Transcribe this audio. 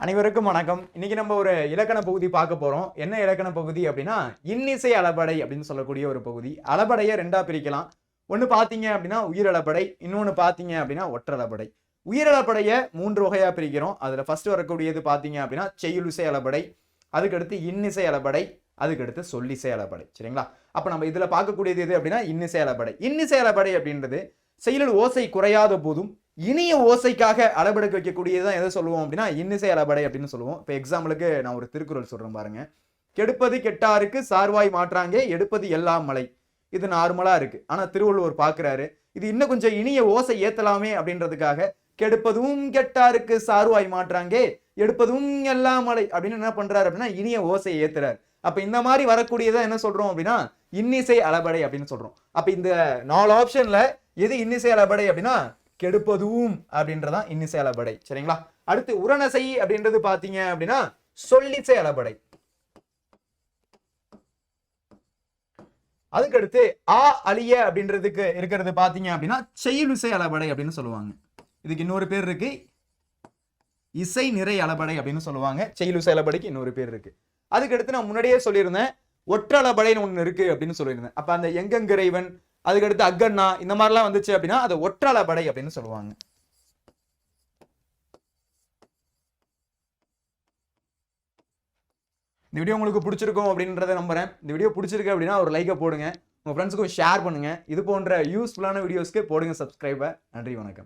அனைவருக்கும் வணக்கம். இன்னைக்கு நம்ம ஒரு இலக்கண பகுதி பார்க்க போறோம். என்ன இலக்கண பகுதி அப்படின்னா இன்னிசை அளபடை அப்படின்னு சொல்லக்கூடிய ஒரு பகுதி. அளபடையை ரெண்டா பிரிக்கலாம். ஒன்னு பாத்தீங்க அப்படின்னா உயிரளபடை, இன்னொன்னு பாத்தீங்க அப்படின்னா ஒற்றளபடை. உயிரளபடைய 3 வகையா பிரிக்கிறோம். அதுல ஃபர்ஸ்ட் வரக்கூடியது பாத்தீங்க அப்படின்னா செய்யுளிசை அளபடை, அதுக்கடுத்து இன்னிசை அளபடை, அதுக்கடுத்து சொல்லிசை அளபடை. சரிங்களா? அப்ப நம்ம இதுல பார்க்கக்கூடியது எது அப்படின்னா இன்னிசை அளபடை. இன்னிசை அளபடை அப்படின்றது செயலில் ஓசை குறையாத போதும் இனிய ஓசைக்காக அளபெடுக்க வைக்கக்கூடியதான் எதை சொல்லுவோம் அப்படின்னா இன்னிசை அளபடை அப்படின்னு சொல்லுவோம். இப்போ எக்ஸாம்பிளுக்கு நான் ஒரு திருக்குறள் சொல்றேன் பாருங்க. கெடுப்பது கெட்டாருக்கு சார்வாய் மாற்றாங்க, எடுப்பது எல்லாம் மலை. இது நார்மலா இருக்கு. ஆனா திருவள்ளுவர் பாக்குறாரு இது இன்னும் கொஞ்சம் இனிய ஓசை ஏத்தலாமே அப்படின்றதுக்காக கெடுப்பதும் கெட்டாருக்கு சார்வாய் மாற்றாங்க, எடுப்பதும் எல்லாம் மலை அப்படின்னு என்ன பண்றாரு அப்படின்னா இனிய ஓசை ஏத்துறாரு. அப்ப இந்த மாதிரி வரக்கூடியதான் என்ன சொல்றோம் அப்படின்னா இன்னிசை அளபடை அப்படின்னு சொல்றோம். அப்ப இந்த 4 ஆப்ஷன்ல எது இன்னிசை அளபடை அப்படின்னா கெடுப்பதும் அப்படின்றதான் இன்னிசை அளபடை. சரிங்களா? அடுத்து உரநசை அப்படின்றது பாத்தீங்க அப்படின்னா சொல்லிசை அளபடை. அதுக்கடுத்து ஆ அழிய அப்படின்றதுக்கு இருக்கிறது பாத்தீங்க அப்படின்னா செய்யுளிசை அளபடை அப்படின்னு சொல்லுவாங்க. இதுக்கு இன்னொரு பேர் இருக்கு, இசை நிறை அளபடை அப்படின்னு சொல்லுவாங்க. செய்யுளிசை அளபடைக்கு இன்னொரு பேர் இருக்கு. அதுக்கடுத்து நான் முன்னாடியே சொல்லியிருந்தேன் ஒற்றளபடைன்னு ஒண்ணு இருக்கு அப்படின்னு சொல்லியிருந்தேன். அப்ப அந்த எங்கெங்கிறைவன், அதுக்கடுத்து அக்கண்ணா, இந்த மாதிரிலாம் வந்துச்சு அப்படின்னா அது ஒற்றளபடை அப்படின்னு சொல்லுவாங்க. இந்த வீடியோ உங்களுக்கு பிடிச்சிருக்கும் அப்படின்றத நம்புறேன். இந்த வீடியோ பிடிச்சிருக்கு அப்படின்னா ஒரு லைக்கை போடுங்க, உங்க ஃப்ரெண்ட்ஸுக்கும் ஷேர் பண்ணுங்க. இது போன்ற யூஸ்ஃபுல்லான வீடியோஸ்க்கு போடுங்க சப்ஸ்கிரைபர். நன்றி, வணக்கம்.